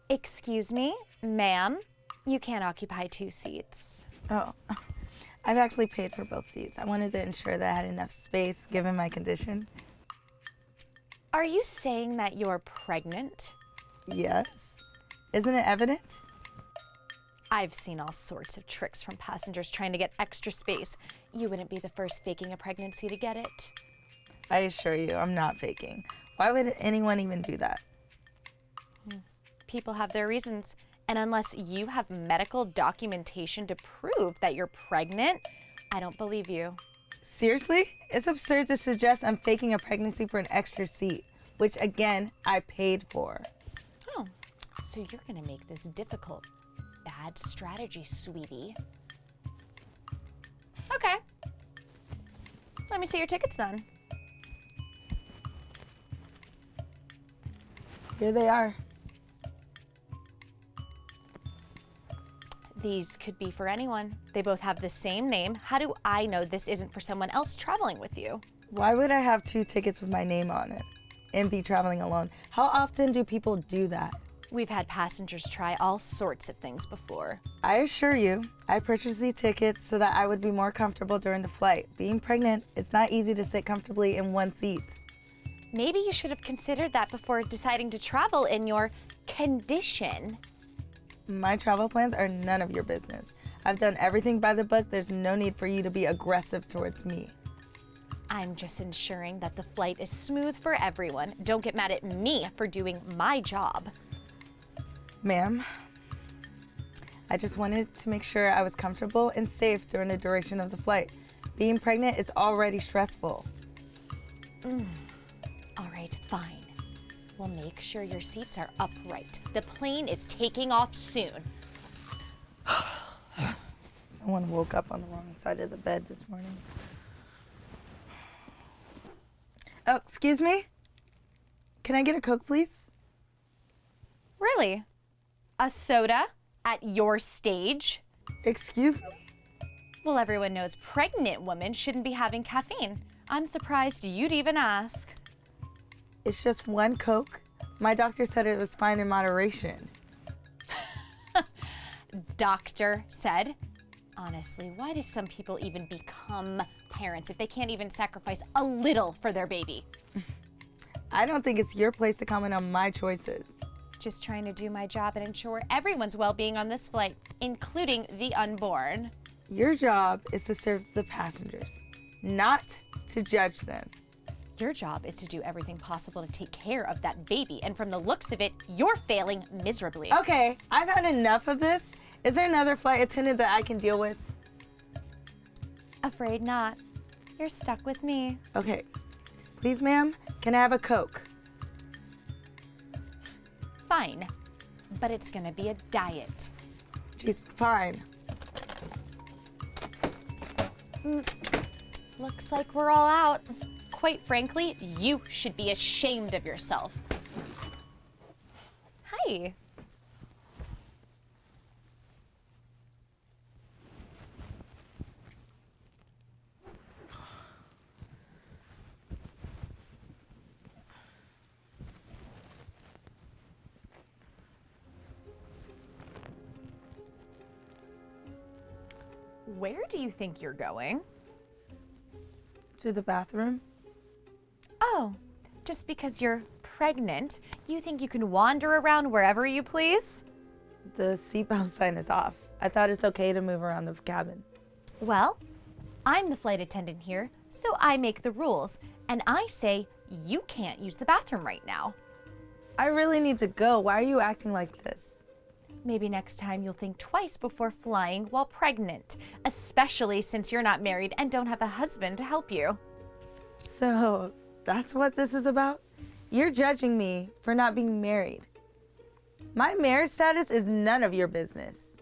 Excuse me, ma'am, you can't occupy 2 seats. Oh, I've actually paid for both seats. I wanted to ensure that I had enough space given my condition. Are you saying that you're pregnant? Yes. Isn't it evident? I've seen all sorts of tricks from passengers trying to get extra space. You wouldn't be the first faking a pregnancy to get it. I assure you, I'm not faking. Why would anyone even do that? People have their reasons, and unless you have medical documentation to prove that you're pregnant, I don't believe you. Seriously? It's absurd to suggest I'm faking a pregnancy for an extra seat, which again, I paid for. Oh, so you're gonna make this difficult. Bad strategy, sweetie. Okay. Let me see your tickets then. Here they are. These could be for anyone. They both have the same name. How do I know this isn't for someone else traveling with you? Why would I have 2 tickets with my name on it and be traveling alone? How often do people do that? We've had passengers try all sorts of things before. I assure you, I purchased these tickets so that I would be more comfortable during the flight. Being pregnant, it's not easy to sit comfortably in one seat. Maybe you should have considered that before deciding to travel in your condition. My travel plans are none of your business. I've done everything by the book. There's no need for you to be aggressive towards me. I'm just ensuring that the flight is smooth for everyone. Don't get mad at me for doing my job. Ma'am, I just wanted to make sure I was comfortable and safe during the duration of the flight. Being pregnant is already stressful. All right, fine. We'll make sure your seats are upright. The plane is taking off soon. Someone woke up on the wrong side of the bed this morning. Oh, excuse me? Can I get a Coke, please? Really? A soda at your stage? Excuse me? Well, everyone knows pregnant women shouldn't be having caffeine. I'm surprised you'd even ask. It's just 1 Coke. My doctor said it was fine in moderation. Doctor said. Honestly, why do some people even become parents if they can't even sacrifice a little for their baby? I don't think it's your place to comment on my choices. Just trying to do my job and ensure everyone's well-being on this flight, including the unborn. Your job is to serve the passengers, not to judge them. Your job is to do everything possible to take care of that baby, and from the looks of it, you're failing miserably. Okay, I've had enough of this. Is there another flight attendant that I can deal with? Afraid not. You're stuck with me. Okay, please, ma'am, can I have a Coke? Fine, but it's gonna be a diet. She's fine. Looks like we're all out. Quite frankly, you should be ashamed of yourself. Hi. Where do you think you're going? To the bathroom? Oh, just because you're pregnant, you think you can wander around wherever you please? The seatbelt sign is off. I thought it's okay to move around the cabin. Well, I'm the flight attendant here, so I make the rules, and I say you can't use the bathroom right now. I really need to go. Why are you acting like this? Maybe next time you'll think twice before flying while pregnant, especially since you're not married and don't have a husband to help you. So, that's what this is about? You're judging me for not being married. My marriage status is none of your business.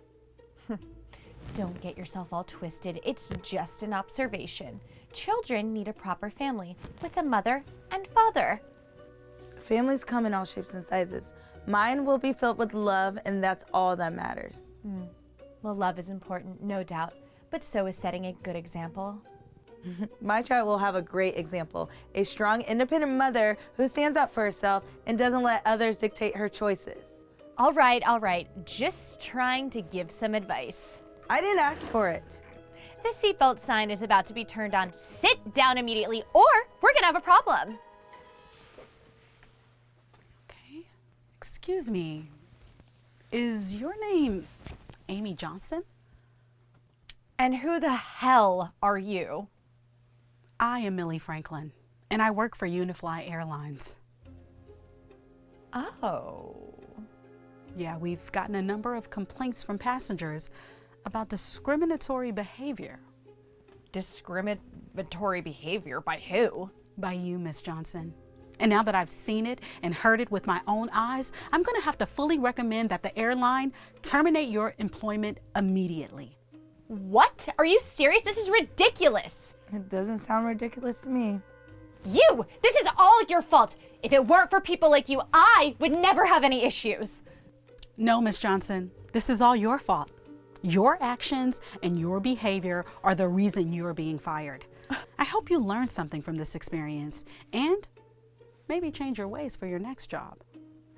Don't get yourself all twisted. It's just an observation. Children need a proper family with a mother and father. Families come in all shapes and sizes. Mine will be filled with love, and that's all that matters. Well, love is important, no doubt, but so is setting a good example. My child will have a great example, a strong, independent mother who stands up for herself and doesn't let others dictate her choices. All right. Just trying to give some advice. I didn't ask for it. The seatbelt sign is about to be turned on. Sit down immediately, or we're gonna have a problem. Okay. Excuse me. Is your name Amy Johnson? And who the hell are you? I am Millie Franklin, and I work for Unifly Airlines. Oh. Yeah, we've gotten a number of complaints from passengers about discriminatory behavior. Discriminatory behavior by who? By you, Miss Johnson. And now that I've seen it and heard it with my own eyes, I'm going to have to fully recommend that the airline terminate your employment immediately. What? Are you serious? This is ridiculous. It doesn't sound ridiculous to me. You! This is all your fault. If it weren't for people like you, I would never have any issues. No, Miss Johnson, this is all your fault. Your actions and your behavior are the reason you're being fired. I hope you learned something from this experience and maybe change your ways for your next job.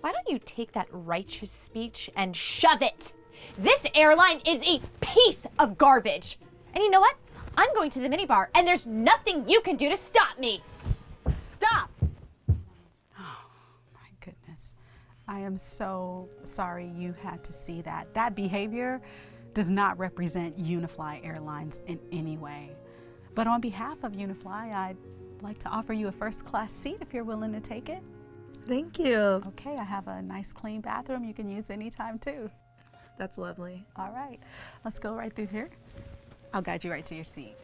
Why don't you take that righteous speech and shove it? This airline is a piece of garbage. And you know what? I'm going to the minibar, and there's nothing you can do to stop me. Stop! Oh, my goodness. I am so sorry you had to see that. That behavior does not represent Unifly Airlines in any way. But on behalf of Unifly, I'd like to offer you a first-class seat if you're willing to take it. Thank you. Okay, I have a nice clean bathroom you can use anytime too. That's lovely. All right, let's go right through here. I'll guide you right to your seat.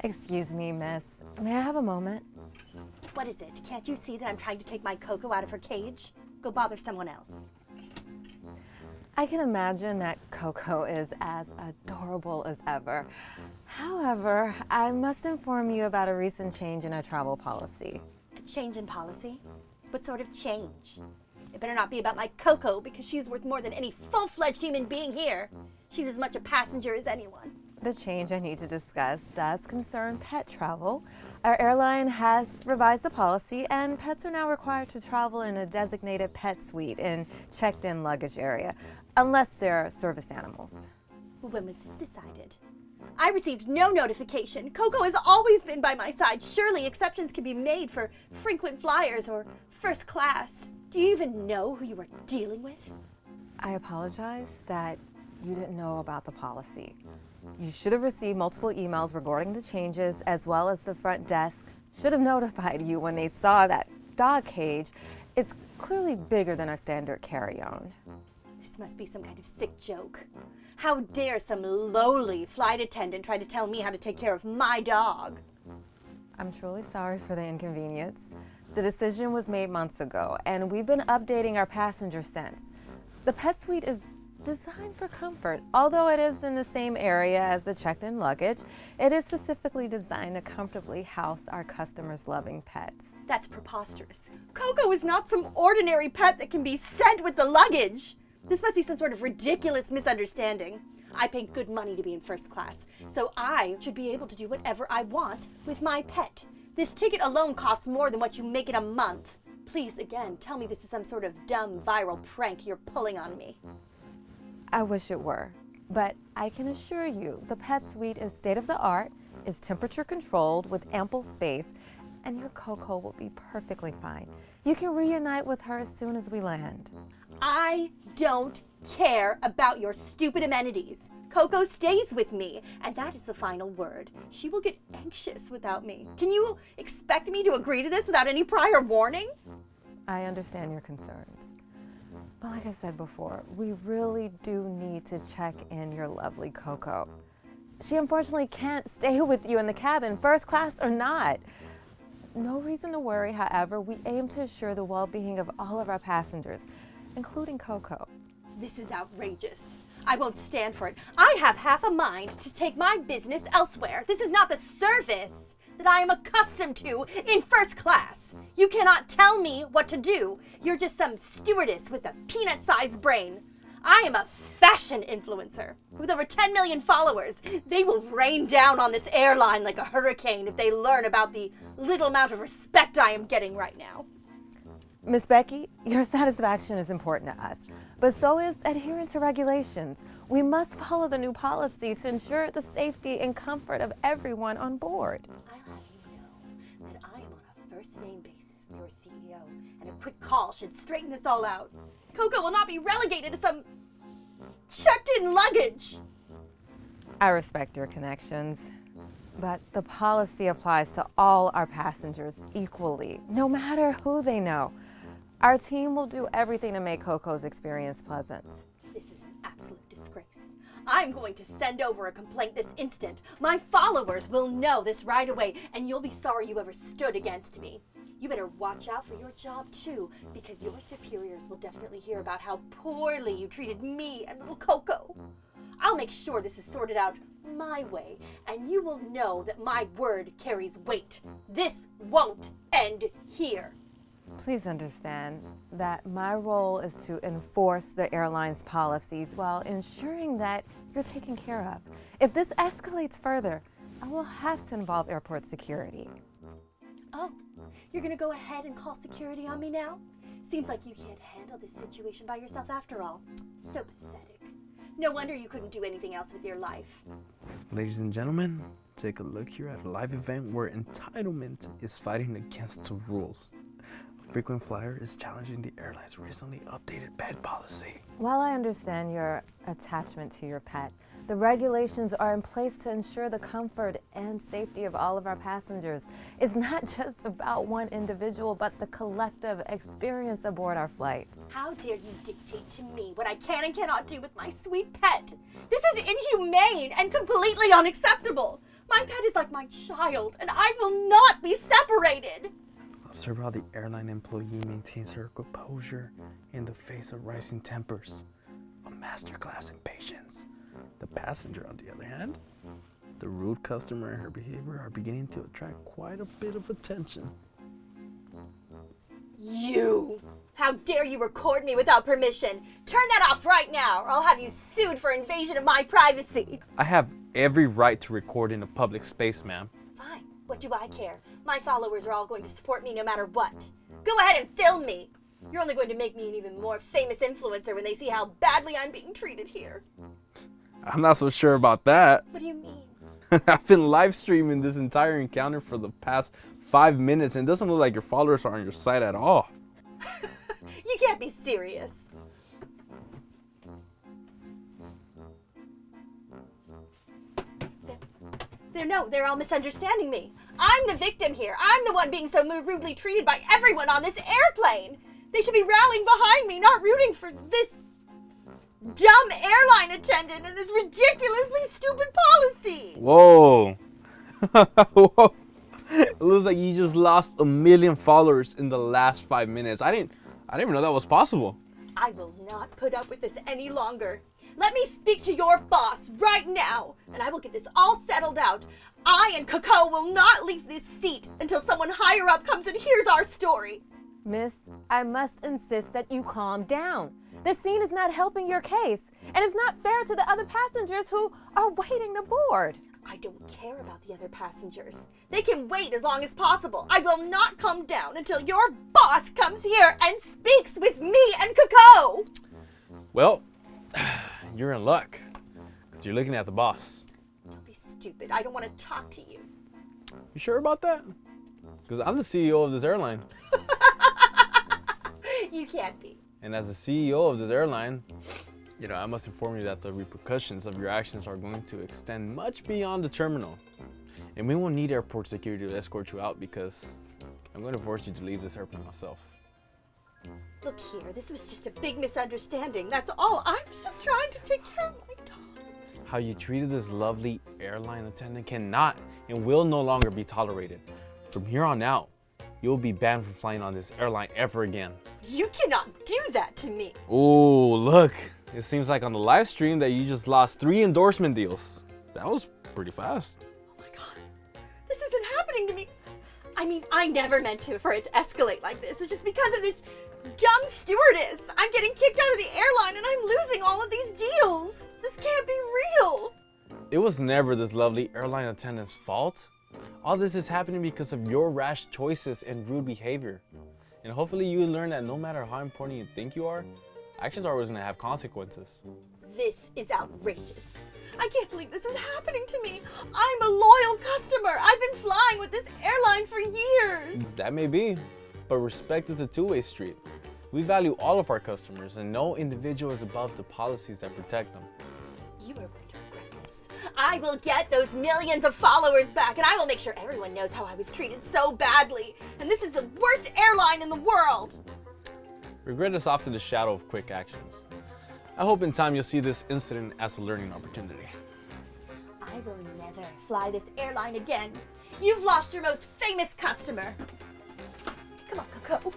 Excuse me, miss. May I have a moment? What is it? Can't you see that I'm trying to take my Coco out of her cage? Go bother someone else. I can imagine that Coco is as adorable as ever. However, I must inform you about a recent change in our travel policy. A change in policy? What sort of change? It better not be about my Coco, because she's worth more than any full-fledged human being here. She's as much a passenger as anyone. The change I need to discuss does concern pet travel. Our airline has revised the policy, and pets are now required to travel in a designated pet suite in checked-in luggage area, unless they're service animals. When was this decided? I received no notification. Coco has always been by my side. Surely exceptions can be made for frequent flyers or first class. Do you even know who you are dealing with? I apologize that you didn't know about the policy. You should have received multiple emails regarding the changes, as well as the front desk should have notified you when they saw that dog cage. It's clearly bigger than our standard carry-on. This must be some kind of sick joke. How dare some lowly flight attendant try to tell me how to take care of my dog? I'm truly sorry for the inconvenience. The decision was made months ago, and we've been updating our passengers since. The pet suite is designed for comfort. Although it is in the same area as the checked-in luggage, it is specifically designed to comfortably house our customers' loving pets. That's preposterous. Coco is not some ordinary pet that can be sent with the luggage. This must be some sort of ridiculous misunderstanding. I paid good money to be in first class, so I should be able to do whatever I want with my pet. This ticket alone costs more than what you make in a month. Please, again, tell me this is some sort of dumb viral prank you're pulling on me. I wish it were, but I can assure you the pet suite is state-of-the-art, is temperature controlled with ample space, and your Coco will be perfectly fine. You can reunite with her as soon as we land. I don't care about your stupid amenities. Coco stays with me, and that is the final word. She will get anxious without me. Can you expect me to agree to this without any prior warning? I understand your concerns. But like I said before, we really do need to check in your lovely Coco. She unfortunately can't stay with you in the cabin, first class or not. No reason to worry, however, we aim to assure the well-being of all of our passengers, including Coco. This is outrageous. I won't stand for it. I have half a mind to take my business elsewhere. This is not the service that I am accustomed to in first class. You cannot tell me what to do. You're just some stewardess with a peanut-sized brain. I am a fashion influencer with over 10 million followers. They will rain down on this airline like a hurricane if they learn about the little amount of respect I am getting right now. Miss Becky, your satisfaction is important to us, but so is adherence to regulations. We must follow the new policy to ensure the safety and comfort of everyone on board. I let you know that I am on a first-name basis with your CEO, and a quick call should straighten this all out. Coco will not be relegated to some checked-in luggage. I respect your connections, but the policy applies to all our passengers equally, no matter who they know. Our team will do everything to make Coco's experience pleasant. This is an absolute disgrace. I'm going to send over a complaint this instant. My followers will know this right away, and you'll be sorry you ever stood against me. You better watch out for your job too, because your superiors will definitely hear about how poorly you treated me and little Coco. I'll make sure this is sorted out my way, and you will know that my word carries weight. This won't end here. Please understand that my role is to enforce the airline's policies while ensuring that you're taken care of. If this escalates further, I will have to involve airport security. Oh, you're gonna go ahead and call security on me now? Seems like you can't handle this situation by yourself after all. So pathetic. No wonder you couldn't do anything else with your life. Ladies and gentlemen, take a look here at a live event where entitlement is fighting against the rules. A frequent flyer is challenging the airline's recently updated pet policy. While I understand your attachment to your pet, the regulations are in place to ensure the comfort and safety of all of our passengers. It's not just about one individual, but the collective experience aboard our flights. How dare you dictate to me what I can and cannot do with my sweet pet? This is inhumane and completely unacceptable. My pet is like my child, and I will not be separated. Observe how the airline employee maintains her composure in the face of rising tempers. A masterclass in patience. The passenger, on the other hand, the rude customer and her behavior are beginning to attract quite a bit of attention. You! How dare you record me without permission? Turn that off right now, or I'll have you sued for invasion of my privacy. I have every right to record in a public space, ma'am. Fine, what do I care? My followers are all going to support me no matter what. Go ahead and film me. You're only going to make me an even more famous influencer when they see how badly I'm being treated here. I'm not so sure about that. What do you mean? I've been live streaming this entire encounter for the past 5 minutes, and it doesn't look like your followers are on your side at all. You can't be serious. They're all misunderstanding me. I'm the victim here. I'm the one being so rudely treated by everyone on this airplane. They should be rallying behind me, not rooting for this dumb airline attendant and this ridiculously stupid policy. Whoa. Whoa. It looks like you just lost 1 million followers in the last 5 minutes. I didn't even know that was possible. I will not put up with this any longer. Let me speak to your boss right now, and I will get this all settled out. I and Coco will not leave this seat until someone higher up comes and hears our story. Miss, I must insist that you calm down. This scene is not helping your case, and it's not fair to the other passengers who are waiting to board. I don't care about the other passengers. They can wait as long as possible. I will not come down until your boss comes here and speaks with me and Coco. Well, you're in luck, because you're looking at the boss. Don't be stupid. I don't want to talk to you. You sure about that? Because I'm the CEO of this airline. You can't be. And as the CEO of this airline, I must inform you that the repercussions of your actions are going to extend much beyond the terminal. And we won't need airport security to escort you out because I'm going to force you to leave this airplane myself. Look here, this was just a big misunderstanding. That's all. I was just trying to take care of my dog. How you treated this lovely airline attendant cannot and will no longer be tolerated. From here on out, you'll be banned from flying on this airline ever again. You cannot do that to me. Oh, look. It seems like on the live stream that you just lost 3 endorsement deals. That was pretty fast. Oh my God, this isn't happening to me. I mean, I never meant for it to escalate like this. It's just because of this dumb stewardess. I'm getting kicked out of the airline and I'm losing all of these deals. This can't be real. It was never this lovely airline attendant's fault. All this is happening because of your rash choices and rude behavior. And hopefully you learn that no matter how important you think you are, actions are always gonna have consequences. This is outrageous. I can't believe this is happening to me. I'm a loyal customer. I've been flying with this airline for years. That may be, but respect is a two-way street. We value all of our customers, and no individual is above the policies that protect them. You are going to regret this. I will get those millions of followers back, and I will make sure everyone knows how I was treated so badly. And this is the worst airline in the world. Regret is often the shadow of quick actions. I hope in time you'll see this incident as a learning opportunity. I will never fly this airline again. You've lost your most famous customer. Come on, Coco.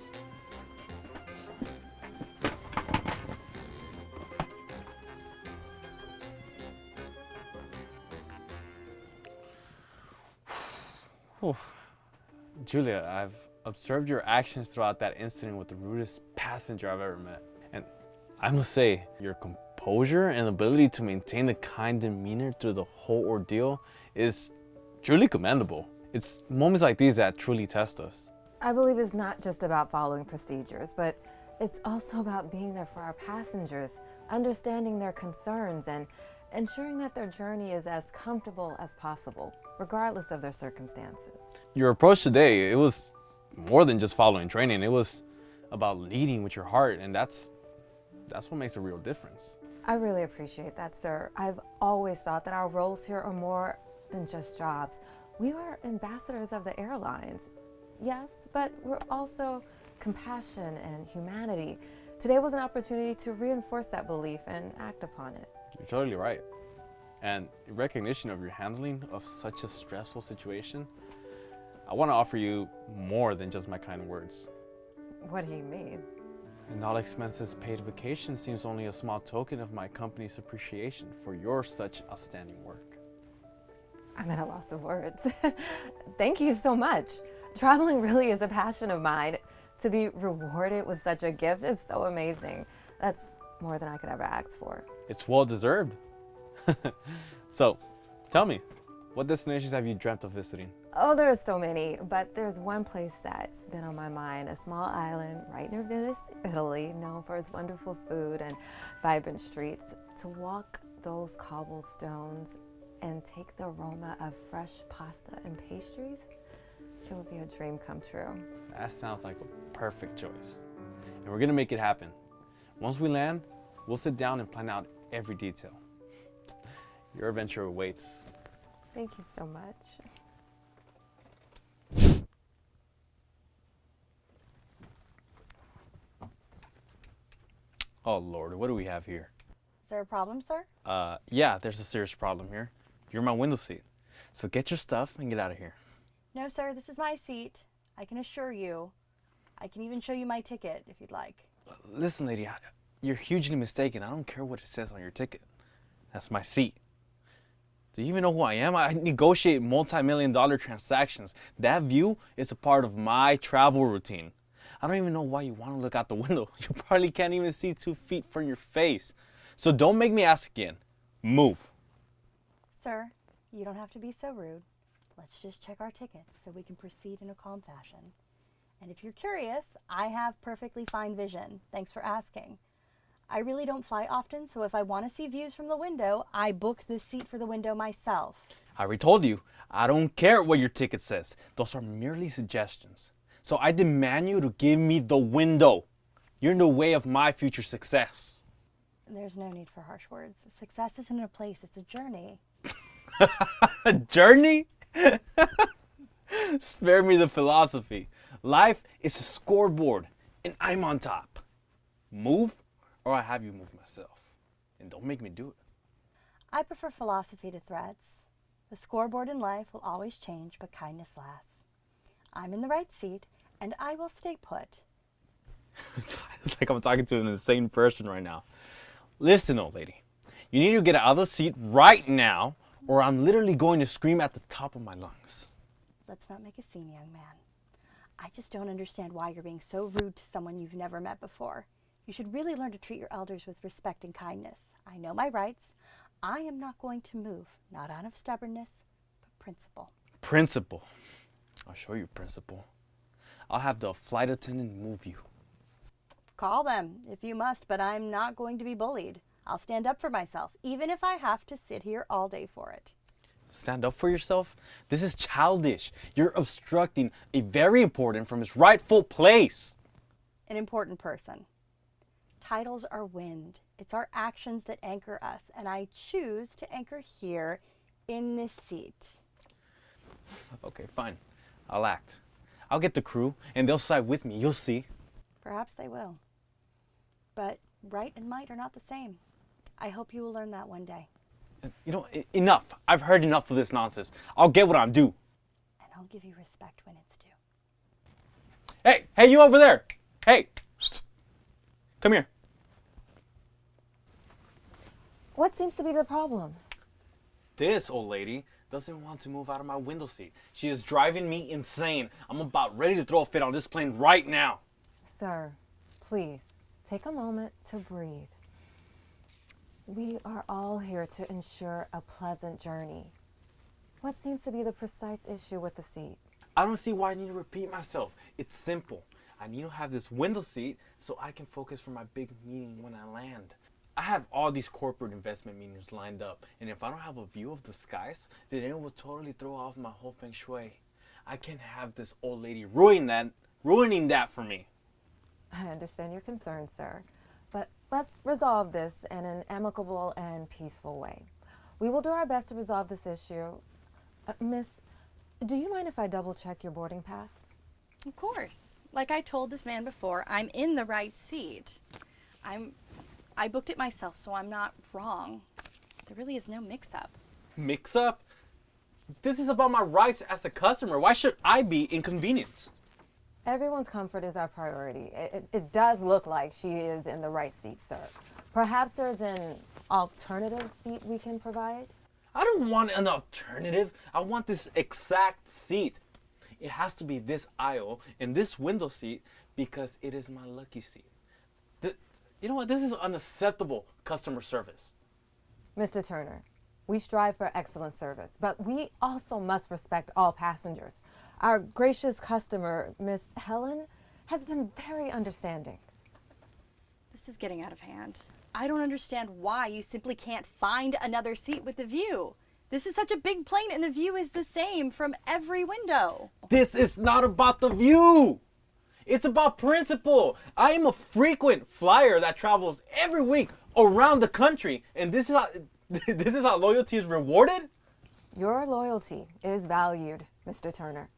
Julia, I've observed your actions throughout that incident with the rudest passenger I've ever met. And I must say, your composure and ability to maintain a kind demeanor through the whole ordeal is truly commendable. It's moments like these that truly test us. I believe it's not just about following procedures, but it's also about being there for our passengers, understanding their concerns, and ensuring that their journey is as comfortable as possible, regardless of their circumstances. Your approach today, it was more than just following training. It was about leading with your heart, and that's what makes a real difference. I really appreciate that, sir. I've always thought that our roles here are more than just jobs. We are ambassadors of the airlines, yes, but we're also compassion and humanity. Today was an opportunity to reinforce that belief and act upon it. You're totally right. And in recognition of your handling of such a stressful situation, I want to offer you more than just my kind words. What do you mean? An all expenses paid vacation seems only a small token of my company's appreciation for your such outstanding work. I'm at a loss of words. Thank you so much. Traveling really is a passion of mine. To be rewarded with such a gift is so amazing. That's more than I could ever ask for. It's well deserved. So, tell me, what destinations have you dreamt of visiting? Oh, there are so many, but there's one place that's been on my mind, a small island right near Venice, Italy, known for its wonderful food and vibrant streets. To walk those cobblestones and take the aroma of fresh pasta and pastries, it would be a dream come true. That sounds like a perfect choice. And we're gonna make it happen. Once we land, we'll sit down and plan out every detail. Your adventure awaits. Thank you so much. Oh Lord, what do we have here? Is there a problem, sir? Yeah, there's a serious problem here. You're in my window seat. So get your stuff and get out of here. No, sir, this is my seat. I can assure you. I can even show you my ticket if you'd like. Listen, lady, you're hugely mistaken. I don't care what it says on your ticket. That's my seat. Do you even know who I am? I negotiate multi-million-dollar transactions. That view is a part of my travel routine. I don't even know why you want to look out the window. You probably can't even see 2 feet from your face. So don't make me ask again. Move. Sir, you don't have to be so rude. Let's just check our tickets so we can proceed in a calm fashion. And if you're curious, I have perfectly fine vision. Thanks for asking. I really don't fly often, so if I want to see views from the window, I book this seat for the window myself. I already told you, I don't care what your ticket says. Those are merely suggestions. So I demand you to give me the window. You're in the way of my future success. There's no need for harsh words. Success isn't a place, it's a journey. A journey? Spare me the philosophy. Life is a scoreboard, and I'm on top. Move, or I have you move myself. And don't make me do it. I prefer philosophy to threats. The scoreboard in life will always change, but kindness lasts. I'm in the right seat, and I will stay put. It's like I'm talking to an insane person right now. Listen, old lady. You need to get out of the seat right now, or I'm literally going to scream at the top of my lungs. Let's not make a scene, young man. I just don't understand why you're being so rude to someone you've never met before. You should really learn to treat your elders with respect and kindness. I know my rights. I am not going to move, not out of stubbornness, but principle. Principle. I'll show you principle. I'll have the flight attendant move you. Call them if you must, but I'm not going to be bullied. I'll stand up for myself, even if I have to sit here all day for it. Stand up for yourself? This is childish. You're obstructing a very important from its rightful place. An important person. Titles are wind. It's our actions that anchor us, and I choose to anchor here in this seat. Okay, fine. I'll act. I'll get the crew, and they'll side with me. You'll see. Perhaps they will. But right and might are not the same. I hope you will learn that one day. You know, enough. I've heard enough of this nonsense. I'll get what I'm due. And I'll give you respect when it's due. Hey, you over there. Hey, come here. What seems to be the problem? This old lady doesn't want to move out of my window seat. She is driving me insane. I'm about ready to throw a fit on this plane right now. Sir, please, take a moment to breathe. We are all here to ensure a pleasant journey. What seems to be the precise issue with the seat? I don't see why I need to repeat myself. It's simple. I need to have this window seat so I can focus for my big meeting when I land. I have all these corporate investment meetings lined up, and if I don't have a view of the skies, then it will totally throw off my whole feng shui. I can't have this old lady ruining that for me. I understand your concern, sir, but let's resolve this in an amicable and peaceful way. We will do our best to resolve this issue. Miss, do you mind if I double check your boarding pass? Of course. Like I told this man before, I'm in the right seat. I booked it myself, so I'm not wrong. There really is no mix-up. Mix-up? This is about my rights as a customer. Why should I be inconvenienced? Everyone's comfort is our priority. It does look like she is in the right seat, sir. Perhaps there's an alternative seat we can provide? I don't want an alternative. I want this exact seat. It has to be this aisle and this window seat because it is my lucky seat. You know what? This is unacceptable customer service. Mr. Turner, we strive for excellent service, but we also must respect all passengers. Our gracious customer, Miss Helen, has been very understanding. This is getting out of hand. I don't understand why you simply can't find another seat with the view. This is such a big plane and the view is the same from every window. This is not about the view. It's about principle. I am a frequent flyer that travels every week around the country, and this is how loyalty is rewarded? Your loyalty is valued, Mr. Turner.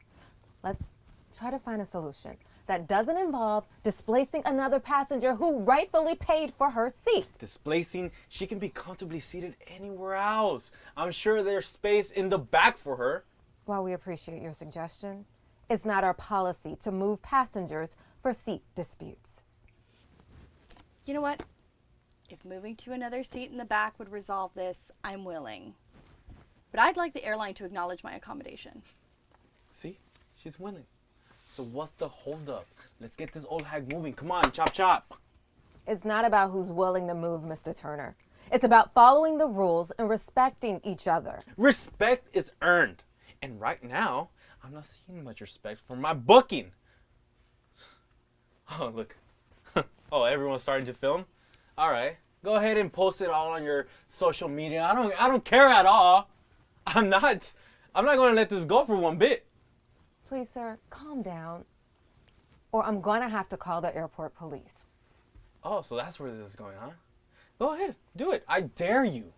Let's try to find a solution that doesn't involve displacing another passenger who rightfully paid for her seat. Displacing? She can be comfortably seated anywhere else. I'm sure there's space in the back for her. While we appreciate your suggestion, it's not our policy to move passengers for seat disputes. You know what? If moving to another seat in the back would resolve this, I'm willing. But I'd like the airline to acknowledge my accommodation. See? She's willing. So what's the holdup? Let's get this old hag moving. Come on, chop chop. It's not about who's willing to move, Mr. Turner. It's about following the rules and respecting each other. Respect is earned. And right now, I'm not seeing much respect for my booking. Oh, look. Oh, everyone's starting to film? All right. Go ahead and post it all on your social media. I don't care at all. I'm not going to let this go for one bit. Please, sir, calm down, or I'm going to have to call the airport police. Oh, so that's where this is going, huh? Go ahead. Do it. I dare you.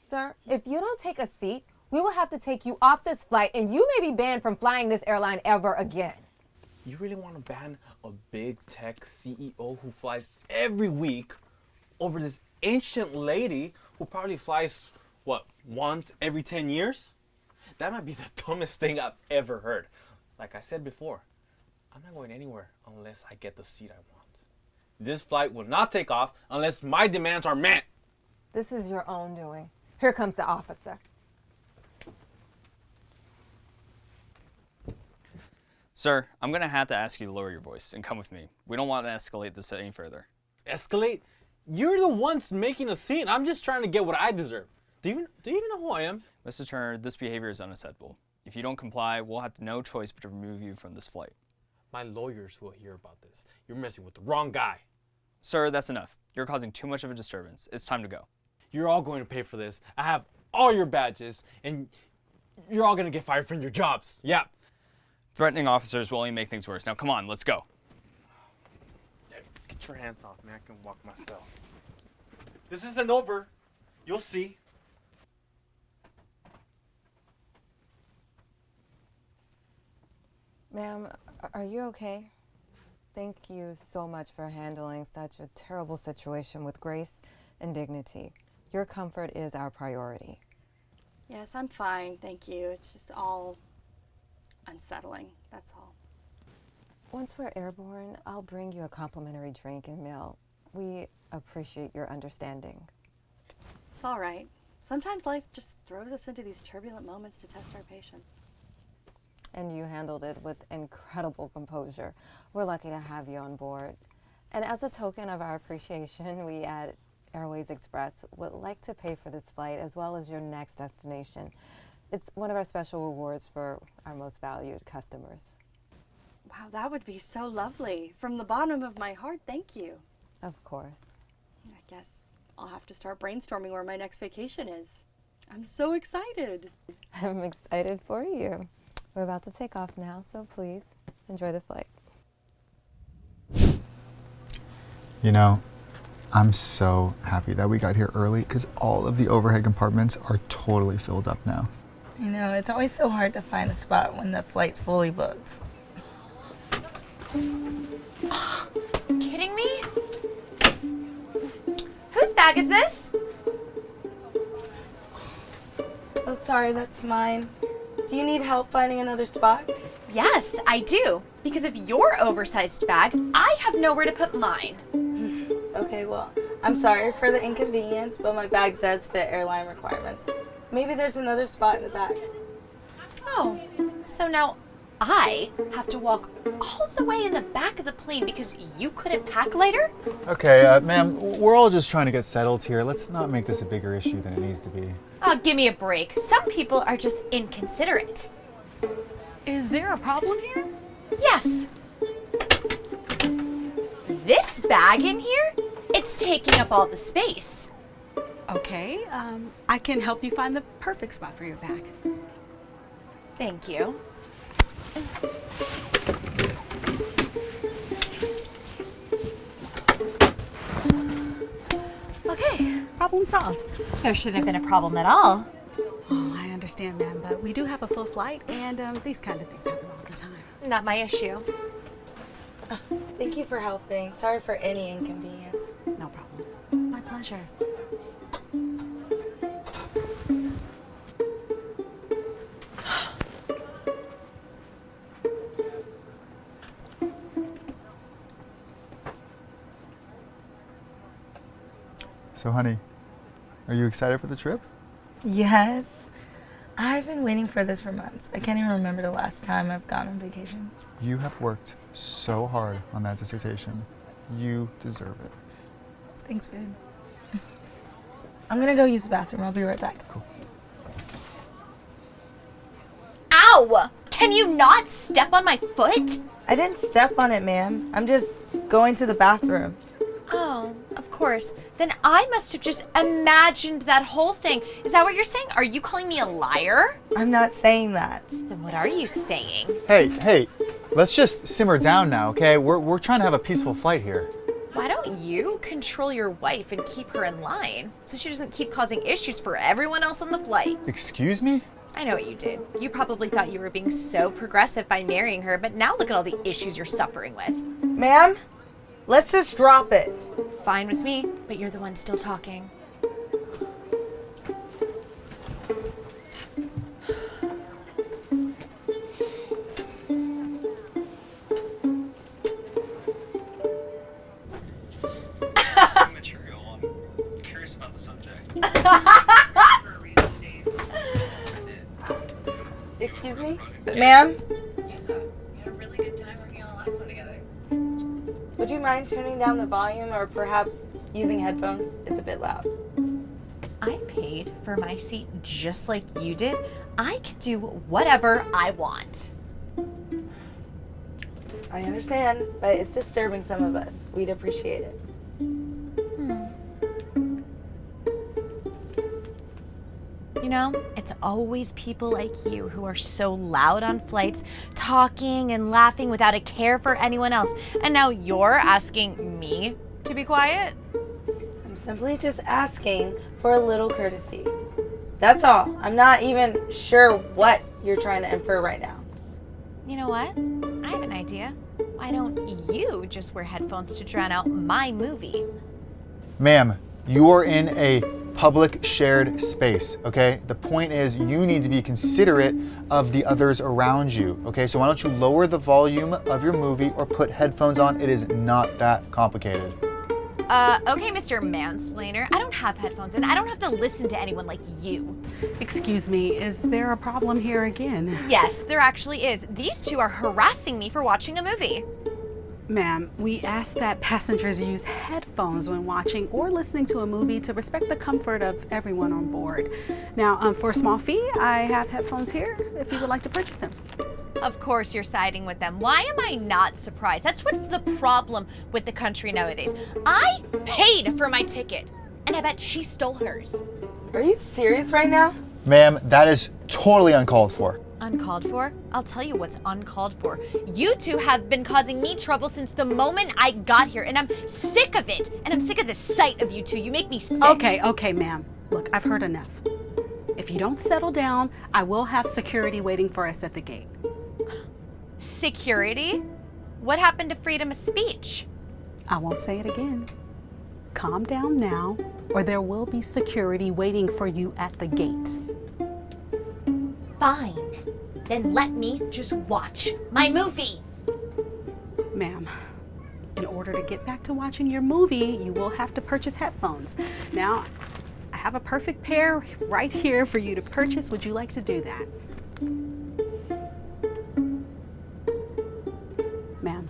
Sir, if you don't take a seat, we will have to take you off this flight, and you may be banned from flying this airline ever again. You really want to ban a big tech CEO who flies every week over this ancient lady who probably flies, what, once every 10 years? That might be the dumbest thing I've ever heard. Like I said before, I'm not going anywhere unless I get the seat I want. This flight will not take off unless my demands are met. This is your own doing. Here comes the officer. Sir, I'm going to have to ask you to lower your voice and come with me. We don't want to escalate this any further. Escalate? You're the ones making a scene. I'm just trying to get what I deserve. Do you even know who I am? Mr. Turner, this behavior is unacceptable. If you don't comply, we'll have no choice but to remove you from this flight. My lawyers will hear about this. You're messing with the wrong guy. Sir, that's enough. You're causing too much of a disturbance. It's time to go. You're all going to pay for this. I have all your badges, and you're all going to get fired from your jobs. Yeah. Threatening officers will only make things worse. Now, come on, let's go. Get your hands off me. I can walk myself. This isn't over. You'll see. Ma'am, are you okay? Thank you so much for handling such a terrible situation with grace and dignity. Your comfort is our priority. Yes, I'm fine, thank you. It's just all unsettling, that's all. Once we're airborne, I'll bring you a complimentary drink and meal. We appreciate your understanding. It's all right. Sometimes life just throws us into these turbulent moments to test our patience. And you handled it with incredible composure. We're lucky to have you on board. And as a token of our appreciation, we at Airways Express would like to pay for this flight as well as your next destination. It's one of our special rewards for our most valued customers. Wow, that would be so lovely. From the bottom of my heart, thank you. Of course. I guess I'll have to start brainstorming where my next vacation is. I'm so excited. I'm excited for you. We're about to take off now, so please enjoy the flight. You know, I'm so happy that we got here early because all of the overhead compartments are totally filled up now. I know, it's always so hard to find a spot when the flight's fully booked. Kidding me? Whose bag is this? Oh, sorry, that's mine. Do you need help finding another spot? Yes, I do. Because of your oversized bag, I have nowhere to put mine. Okay, well, I'm sorry for the inconvenience, but my bag does fit airline requirements. Maybe there's another spot in the back. Oh, so now I have to walk all the way in the back of the plane because you couldn't pack later? Okay, ma'am, we're all just trying to get settled here. Let's not make this a bigger issue than it needs to be. Oh, give me a break. Some people are just inconsiderate. Is there a problem here? Yes. This bag in here, it's taking up all the space. Okay, I can help you find the perfect spot for your bag. Thank you. Okay, problem solved. There shouldn't have been a problem at all. Oh, I understand, ma'am, but we do have a full flight, and these kind of things happen all the time. Not my issue. Thank you for helping. Sorry for any inconvenience. No problem. My pleasure. So, honey, are you excited for the trip? Yes. I've been waiting for this for months. I can't even remember the last time I've gone on vacation. You have worked so hard on that dissertation. You deserve it. Thanks, babe. I'm gonna go use the bathroom. I'll be right back. Cool. Ow! Can you not step on my foot? I didn't step on it, ma'am. I'm just going to the bathroom. Oh, of course. Then I must have just imagined that whole thing. Is that what you're saying? Are you calling me a liar? I'm not saying that. Then what are you saying? Hey, let's just simmer down now, okay? We're trying to have a peaceful flight here. Why don't you control your wife and keep her in line so she doesn't keep causing issues for everyone else on the flight? Excuse me? I know what you did. You probably thought you were being so progressive by marrying her, but now look at all the issues you're suffering with. Ma'am, let's just drop it. Fine with me, but you're the one still talking. Some material. I'm curious about the subject. Excuse me? Ma'am, We had a really good time working on the last one together. would you mind turning down the volume or perhaps using headphones? It's a bit loud. I paid for my seat just like you did. I can do whatever I want. I understand, but it's disturbing some of us. We'd appreciate it. You know, it's always people like you who are so loud on flights, talking and laughing without a care for anyone else. And now you're asking me to be quiet? I'm simply just asking for a little courtesy. That's all. I'm not even sure what you're trying to infer right now. You know what? I have an idea. Why don't you just wear headphones to drown out my movie? Ma'am, you are in a public shared space, okay? The point is you need to be considerate of the others around you, okay? So why don't you lower the volume of your movie or put headphones on? It is not that complicated. Okay, Mr. Mansplainer. I don't have headphones in. I don't have to listen to anyone like you. Excuse me, is there a problem here again? Yes, there actually is. These two are harassing me for watching a movie. Ma'am, we ask that passengers use headphones when watching or listening to a movie to respect the comfort of everyone on board. Now, for a small fee, I have headphones here if you would like to purchase them. Of course you're siding with them. Why am I not surprised? That's what's the problem with the country nowadays. I paid for my ticket, and I bet she stole hers. Are you serious right now? Ma'am, that is totally uncalled for. Uncalled for? I'll tell you what's uncalled for. You two have been causing me trouble since the moment I got here, and I'm sick of it. And I'm sick of the sight of you two. You make me sick. Okay, ma'am. Look, I've heard enough. If you don't settle down, I will have security waiting for us at the gate. Security? What happened to freedom of speech? I won't say it again. Calm down now, or there will be security waiting for you at the gate. Fine. Then let me just watch my movie. Ma'am, in order to get back to watching your movie, you will have to purchase headphones. Now, I have a perfect pair right here for you to purchase. Would you like to do that? Ma'am.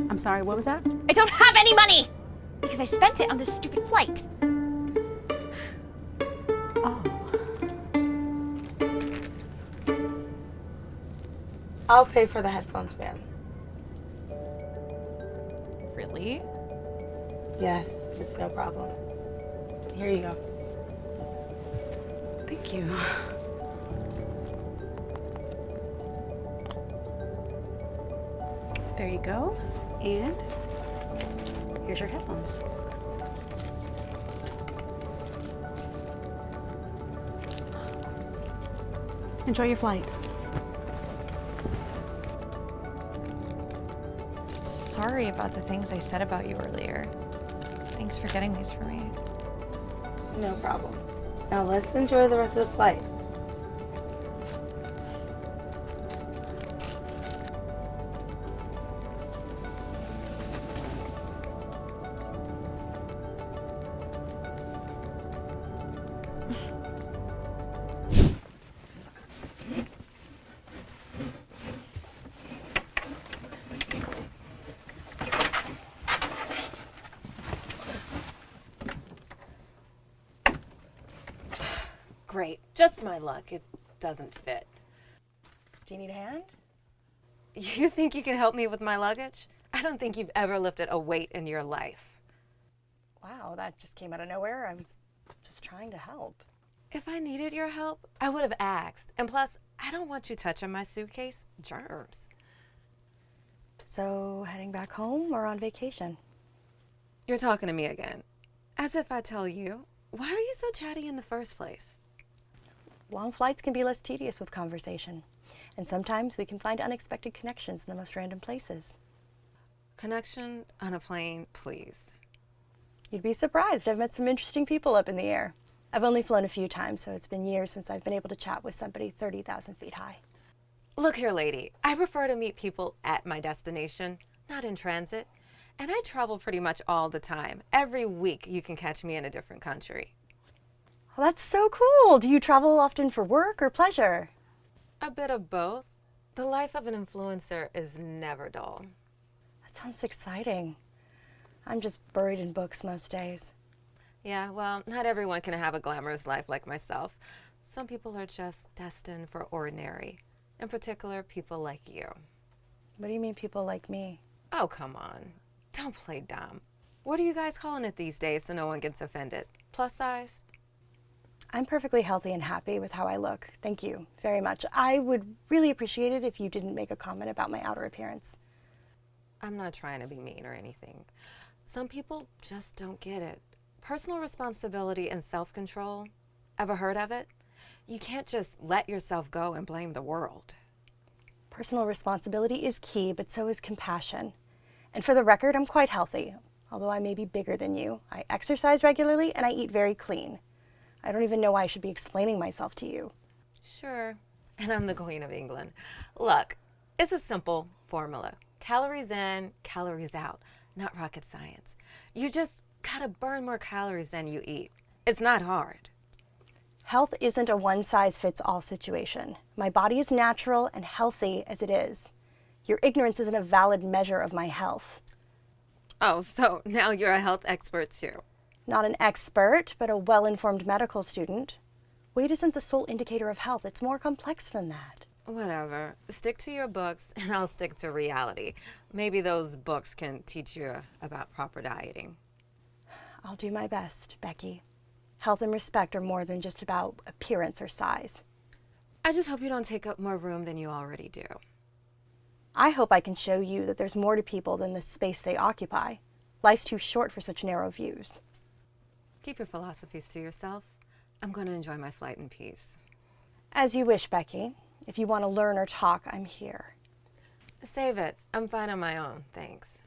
I'm sorry, what was that? I don't have any money! Because I spent it on this stupid flight. Oh. I'll pay for the headphones, ma'am. Really? Yes, it's no problem. Here you go. Thank you. There you go. And here's your headphones. Enjoy your flight. Sorry about the things I said about you earlier. Thanks for getting these for me. It's no problem. Now let's enjoy the rest of the flight. Great. Just my luck. It doesn't fit. Do you need a hand? You think you can help me with my luggage? I don't think you've ever lifted a weight in your life. Wow, that just came out of nowhere. I was just trying to help. If I needed your help, I would have asked. And plus, I don't want you touching my suitcase. Germs. So, heading back home or on vacation? You're talking to me again. As if I tell you. Why are you so chatty in the first place? Long flights can be less tedious with conversation. And sometimes we can find unexpected connections in the most random places. Connection on a plane, please. You'd be surprised. I've met some interesting people up in the air. I've only flown a few times, so it's been years since I've been able to chat with somebody 30,000 feet high. Look here, lady. I prefer to meet people at my destination, not in transit. And I travel pretty much all the time. Every week you can catch me in a different country. Well, that's so cool. Do you travel often for work or pleasure? A bit of both. The life of an influencer is never dull. That sounds exciting. I'm just buried in books most days. Yeah, well, not everyone can have a glamorous life like myself. Some people are just destined for ordinary. In particular, people like you. What do you mean people like me? Oh, come on. Don't play dumb. What are you guys calling it these days so no one gets offended? Plus size? I'm perfectly healthy and happy with how I look. Thank you very much. I would really appreciate it if you didn't make a comment about my outer appearance. I'm not trying to be mean or anything. Some people just don't get it. Personal responsibility and self-control. Ever heard of it? You can't just let yourself go and blame the world. Personal responsibility is key, but so is compassion. And for the record, I'm quite healthy, although I may be bigger than you. I exercise regularly and I eat very clean. I don't even know why I should be explaining myself to you. Sure, and I'm the Queen of England. Look, it's a simple formula. Calories in, calories out. Not rocket science. You just gotta burn more calories than you eat. It's not hard. Health isn't a one-size-fits-all situation. My body is natural and healthy as it is. Your ignorance isn't a valid measure of my health. Oh, so now you're a health expert too. Not an expert, but a well-informed medical student. Weight isn't the sole indicator of health. It's more complex than that. Whatever. Stick to your books and I'll stick to reality. Maybe those books can teach you about proper dieting. I'll do my best, Becky. Health and respect are more than just about appearance or size. I just hope you don't take up more room than you already do. I hope I can show you that there's more to people than the space they occupy. Life's too short for such narrow views. Keep your philosophies to yourself. I'm going to enjoy my flight in peace. As you wish, Becky. If you want to learn or talk, I'm here. Save it. I'm fine on my own, thanks.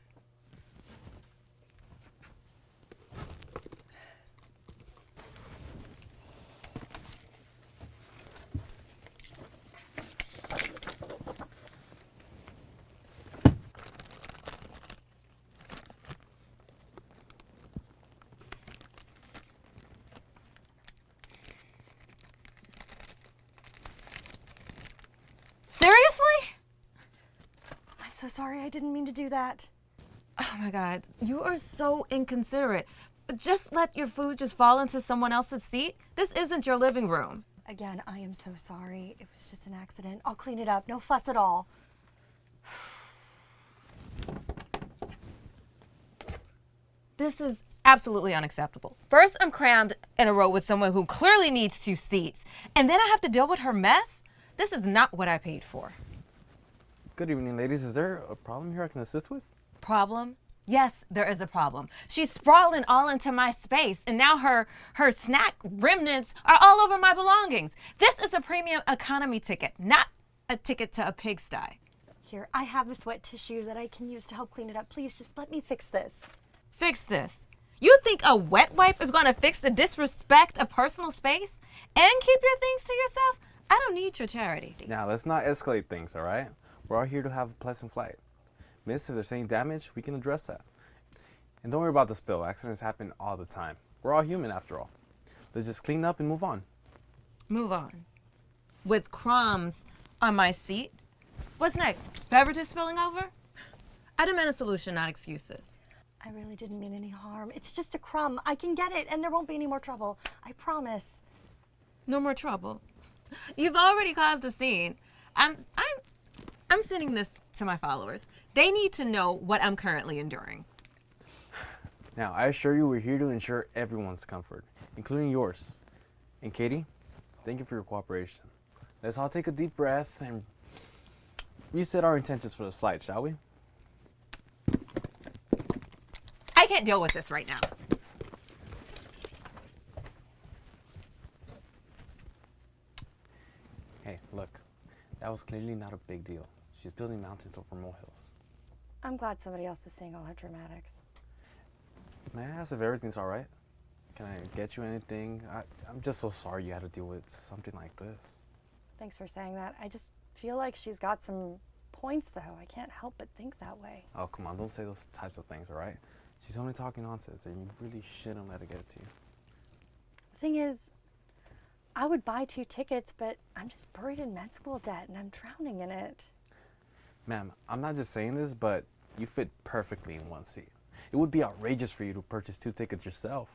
So sorry, I didn't mean to do that. Oh my God, you are so inconsiderate. Just let your food just fall into someone else's seat. This isn't your living room. Again, I am so sorry. It was just an accident. I'll clean it up. No fuss at all. This is absolutely unacceptable. First, I'm crammed in a row with someone who clearly needs 2 seats, and then I have to deal with her mess? This is not what I paid for. Good evening, ladies. Is there a problem here I can assist with? Problem? Yes, there is a problem. She's sprawling all into my space, and now her snack remnants are all over my belongings. This is a premium economy ticket, not a ticket to a pigsty. Here, I have this wet tissue that I can use to help clean it up. Please, just let me fix this. Fix this? You think a wet wipe is going to fix the disrespect of personal space and keep your things to yourself? I don't need your charity. Now, let's not escalate things, all right? We're all here to have a pleasant flight. Miss, if there's any damage, we can address that. And don't worry about the spill. Accidents happen all the time. We're all human after all. Let's just clean up and move on. Move on? With crumbs on my seat? What's next? Beverages spilling over? I demand a solution, not excuses. I really didn't mean any harm. It's just a crumb. I can get it, and there won't be any more trouble. I promise. No more trouble. You've already caused a scene. I'm sending this to my followers. They need to know what I'm currently enduring. Now, I assure you we're here to ensure everyone's comfort, including yours. And Katie, thank you for your cooperation. Let's all take a deep breath and reset our intentions for this flight, shall we? I can't deal with this right now. Hey, look, that was clearly not a big deal. She's building mountains over molehills. I'm glad somebody else is seeing all her dramatics. May I ask if everything's all right? Can I get you anything? I'm just so sorry you had to deal with something like this. Thanks for saying that. I just feel like she's got some points, though. I can't help but think that way. Oh, come on, don't say those types of things, all right? She's only talking nonsense, and you really shouldn't let it get to you. The thing is, I would buy 2 tickets, but I'm just buried in med school debt, and I'm drowning in it. Ma'am, I'm not just saying this, but you fit perfectly in one seat. It would be outrageous for you to purchase 2 tickets yourself.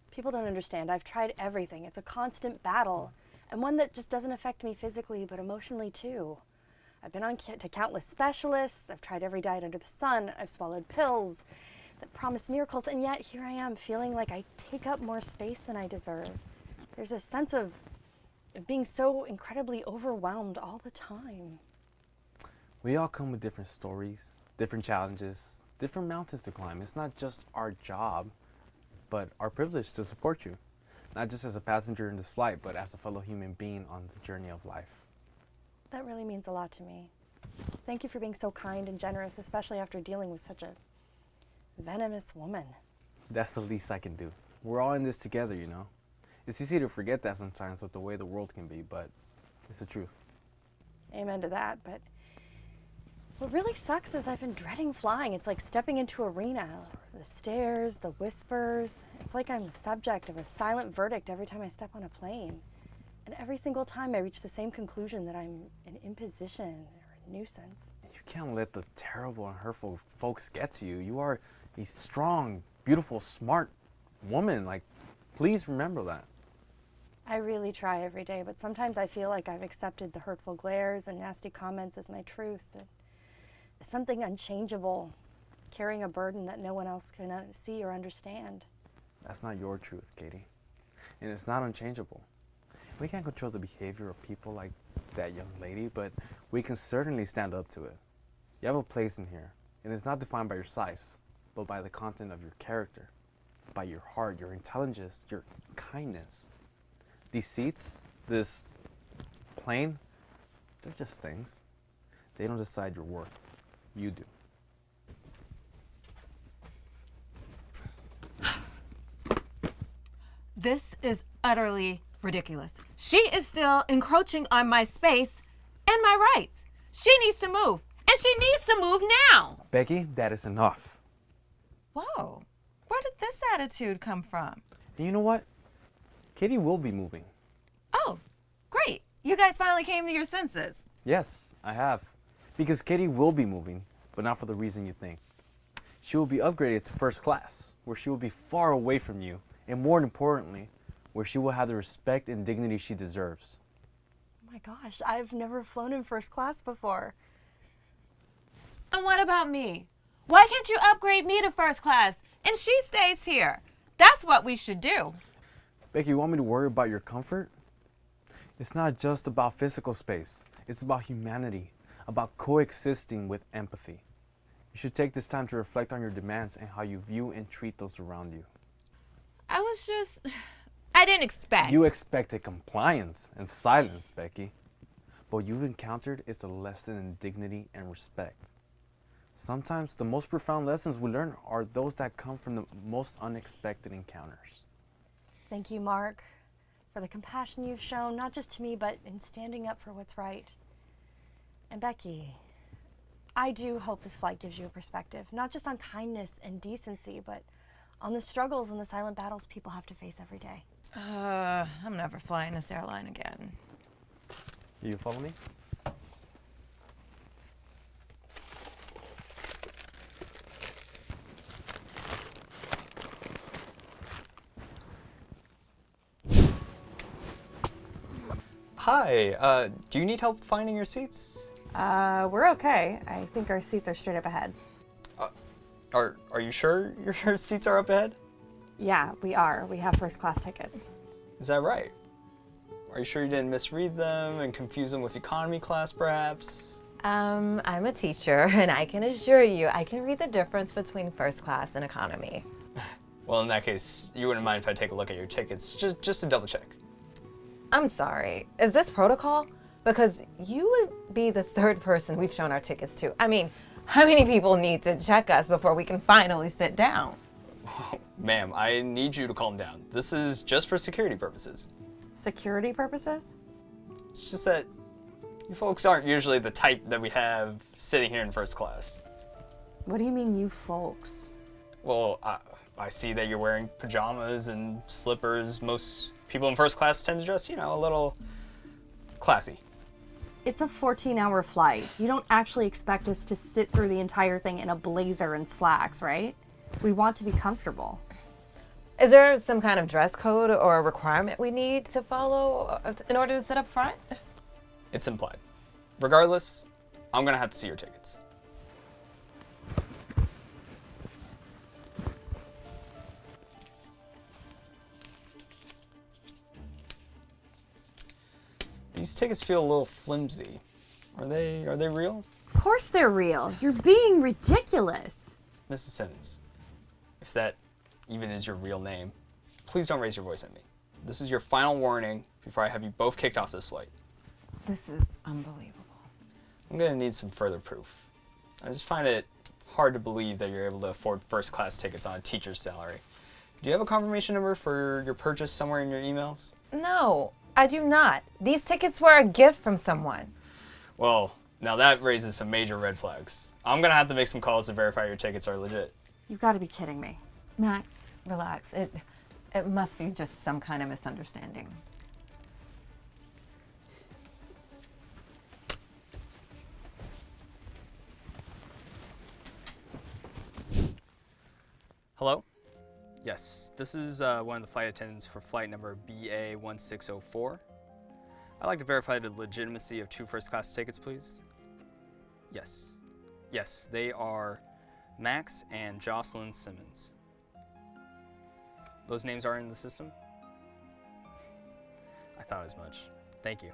People don't understand. I've tried everything. It's a constant battle. and one that just doesn't affect me physically but emotionally too. I've been on to countless specialists, I've tried every diet under the sun, I've swallowed pills that promise miracles, and yet here I am feeling like I take up more space than I deserve. There's a sense of being so incredibly overwhelmed all the time. We all come with different stories, different challenges, different mountains to climb. It's not just our job, but our privilege to support you. Not just as a passenger in this flight, but as a fellow human being on the journey of life. That really means a lot to me. Thank you for being so kind and generous, especially after dealing with such a venomous woman. That's the least I can do. We're all in this together, you know. It's easy to forget that sometimes with the way the world can be, but it's the truth. Amen to that, but what really sucks is I've been dreading flying. It's like stepping into an arena. The stares, the whispers. It's like I'm the subject of a silent verdict every time I step on a plane. And every single time I reach the same conclusion that I'm an imposition or a nuisance. You can't let the terrible and hurtful folks get to you. You are a strong, beautiful, smart woman. Like, please remember that. I really try every day, but sometimes I feel like I've accepted the hurtful glares and nasty comments as my truth. That is something unchangeable, carrying a burden that no one else can see or understand. That's not your truth, Katie. And it's not unchangeable. We can't control the behavior of people like that young lady, but we can certainly stand up to it. You have a place in here, and it's not defined by your size, but by the content of your character, by your heart, your intelligence, your kindness. These seats, this plane, they're just things. They don't decide your worth. You do. This is utterly ridiculous. She is still encroaching on my space and my rights. She needs to move, and she needs to move now. Becky, that is enough. Whoa, where did this attitude come from? And you know what? Katie will be moving. Oh, great. You guys finally came to your senses. Yes, I have. Because Katie will be moving, but not for the reason you think. She will be upgraded to first class, where she will be far away from you, and more importantly, where she will have the respect and dignity she deserves. Oh my gosh, I've never flown in first class before. And what about me? Why can't you upgrade me to first class and she stays here? That's what we should do. Becky, you want me to worry about your comfort? It's not just about physical space. It's about humanity, about coexisting with empathy. You should take this time to reflect on your demands and how you view and treat those around you. I didn't expect. You expected compliance and silence, Becky. What you've encountered is a lesson in dignity and respect. Sometimes the most profound lessons we learn are those that come from the most unexpected encounters. Thank you, Mark, for the compassion you've shown, not just to me, but in standing up for what's right. And Becky, I do hope this flight gives you a perspective, not just on kindness and decency, but on the struggles and the silent battles people have to face every day. I'm never flying this airline again. You follow me? Hi, do you need help finding your seats? We're okay. I think our seats are straight up ahead. Are you sure your seats are up ahead? Yeah, we are. We have first class tickets. Is that right? Are you sure you didn't misread them and confuse them with economy class, perhaps? I'm a teacher, and I can assure you I can read the difference between first class and economy. Well, in that case, you wouldn't mind if I take a look at your tickets, just to double check. I'm sorry. Is this protocol? Because you would be the third person we've shown our tickets to. I mean, how many people need to check us before we can finally sit down? Ma'am, I need you to calm down. This is just for security purposes. Security purposes? It's just that you folks aren't usually the type that we have sitting here in first class. What do you mean, you folks? Well, I see that you're wearing pajamas and slippers. Most people in first class tend to dress, a little classy. It's a 14-hour flight. You don't actually expect us to sit through the entire thing in a blazer and slacks, right? We want to be comfortable. Is there some kind of dress code or a requirement we need to follow in order to sit up front? It's implied. Regardless, I'm gonna have to see your tickets. These tickets feel a little flimsy. Are they real? Of course they're real. You're being ridiculous. Mrs. Simmons, if that even is your real name, please don't raise your voice at me. This is your final warning before I have you both kicked off this flight. This is unbelievable. I'm gonna need some further proof. I just find it hard to believe that you're able to afford first class tickets on a teacher's salary. Do you have a confirmation number for your purchase somewhere in your emails? No, I do not. These tickets were a gift from someone. Well, now that raises some major red flags. I'm gonna have to make some calls to verify your tickets are legit. You've got to be kidding me. Max, relax. It must be just some kind of misunderstanding. Hello? Yes, this is one of the flight attendants for flight number BA1604. I'd like to verify the legitimacy of 2 first class tickets, please. Yes. Yes, they are Max and Jocelyn Simmons. Those names are in the system? I thought as much. Thank you.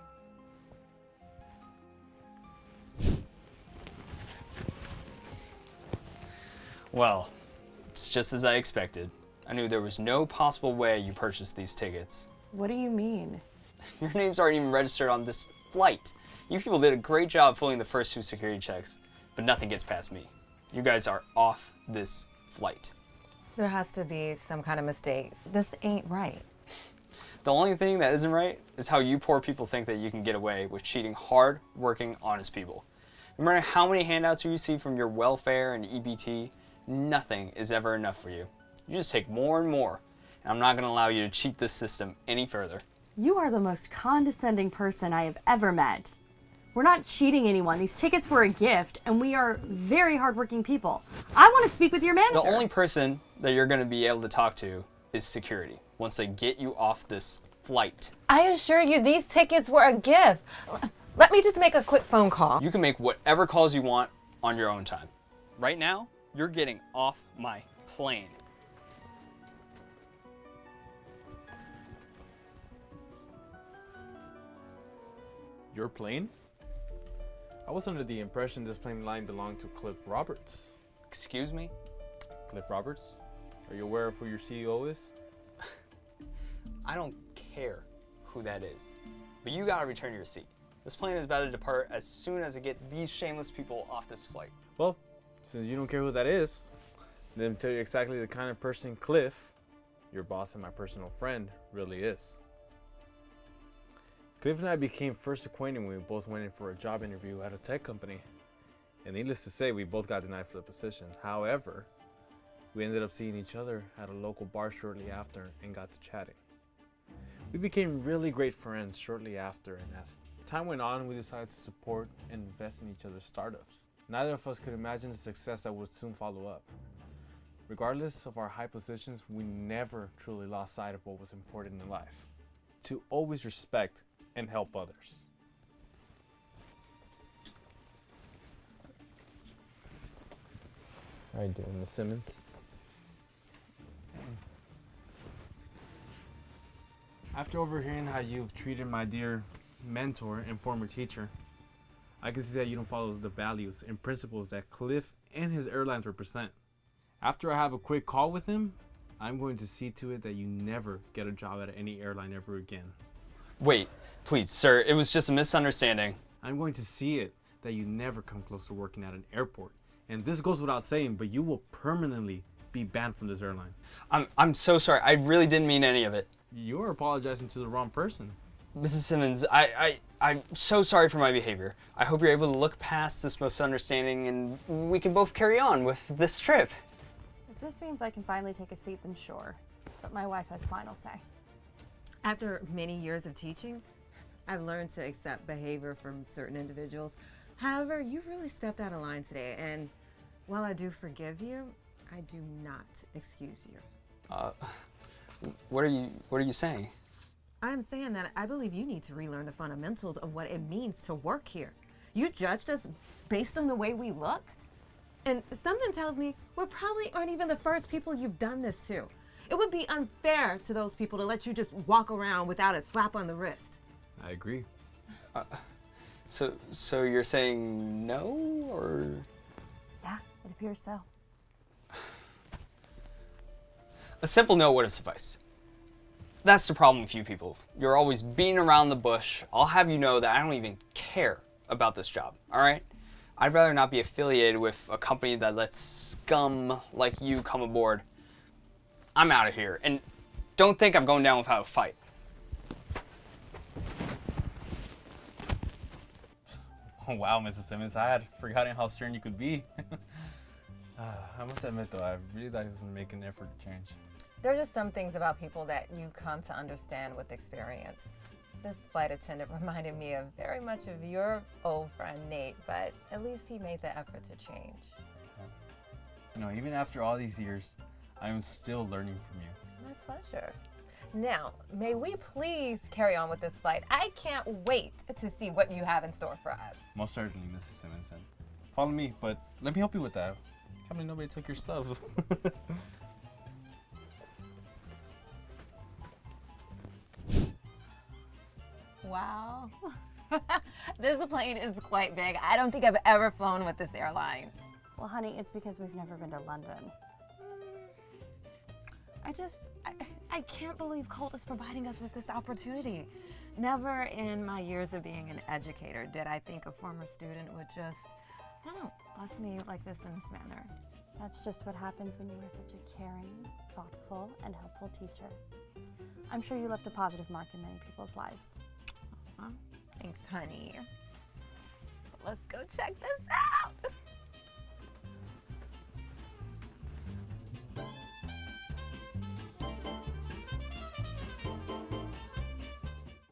Well, it's just as I expected. I knew there was no possible way you purchased these tickets. What do you mean? Your names aren't even registered on this flight. You people did a great job fooling the first 2 security checks, but nothing gets past me. You guys are off this flight. There has to be some kind of mistake. This ain't right. The only thing that isn't right is how you poor people think that you can get away with cheating hard-working, honest people. No matter how many handouts you receive from your welfare and EBT, nothing is ever enough for you. You just take more and more, and I'm not going to allow you to cheat this system any further. You are the most condescending person I have ever met. We're not cheating anyone. These tickets were a gift, and we are very hardworking people. I want to speak with your manager. The only person that you're going to be able to talk to is security once they get you off this flight. I assure you, these tickets were a gift. Let me just make a quick phone call. You can make whatever calls you want on your own time. Right now, you're getting off my plane. Your plane? I was under the impression this plane line belonged to Cliff Roberts. Excuse me? Cliff Roberts? Are you aware of who your CEO is? I don't care who that is, but you gotta return your seat. This plane is about to depart as soon as I get these shameless people off this flight. Well, since you don't care who that is, let me tell you exactly the kind of person Cliff, your boss and my personal friend, really is. Cliff and I became first acquainted when we both went in for a job interview at a tech company. And needless to say, we both got denied for the position. However, we ended up seeing each other at a local bar shortly after and got to chatting. We became really great friends shortly after, and as time went on, we decided to support and invest in each other's startups. Neither of us could imagine the success that would soon follow up. Regardless of our high positions, we never truly lost sight of what was important in life: to always respect and help others. How you doing, Miss Simmons? After overhearing how you've treated my dear mentor and former teacher, I can see that you don't follow the values and principles that Cliff and his airlines represent. After I have a quick call with him, I'm going to see to it that you never get a job at any airline ever again. Wait, please, sir, it was just a misunderstanding. I'm going to see it that you never come close to working at an airport. And this goes without saying, but you will permanently be banned from this airline. I'm so sorry. I really didn't mean any of it. You're apologizing to the wrong person. Mrs. Simmons, I'm so sorry for my behavior. I hope you're able to look past this misunderstanding and we can both carry on with this trip. If this means I can finally take a seat, then sure. But my wife has final say. After many years of teaching, I've learned to accept behavior from certain individuals. However, you really stepped out of line today, and while I do forgive you, I do not excuse you. What are you saying? I'm saying that I believe you need to relearn the fundamentals of what it means to work here. You judged us based on the way we look? And something tells me we probably aren't even the first people you've done this to. It would be unfair to those people to let you just walk around without a slap on the wrist. I agree. So you're saying no, or? Yeah, it appears so. A simple no would have sufficed. That's the problem with you people. You're always beating around the bush. I'll have you know that I don't even care about this job, all right? I'd rather not be affiliated with a company that lets scum like you come aboard. I'm out of here, and don't think I'm going down without a fight. Oh, wow, Mrs. Simmons, I had forgotten how stern you could be. I must admit, though, I really like to make an effort to change. There are just some things about people that you come to understand with experience. This flight attendant reminded me of very much of your old friend Nate, but at least he made the effort to change. You know, even after all these years, I am still learning from you. My pleasure. Now, may we please carry on with this flight? I can't wait to see what you have in store for us. Most certainly, Mrs. Simmons. And follow me, but let me help you with that. How many nobody took your stuff? Wow. This plane is quite big. I don't think I've ever flown with this airline. Well, honey, it's because we've never been to London. I can't believe Colt is providing us with this opportunity. Never in my years of being an educator did I think a former student would just, I don't know, bless me like this in this manner. That's just what happens when you are such a caring, thoughtful, and helpful teacher. I'm sure you left a positive mark in many people's lives. Thanks, honey. Let's go check this out.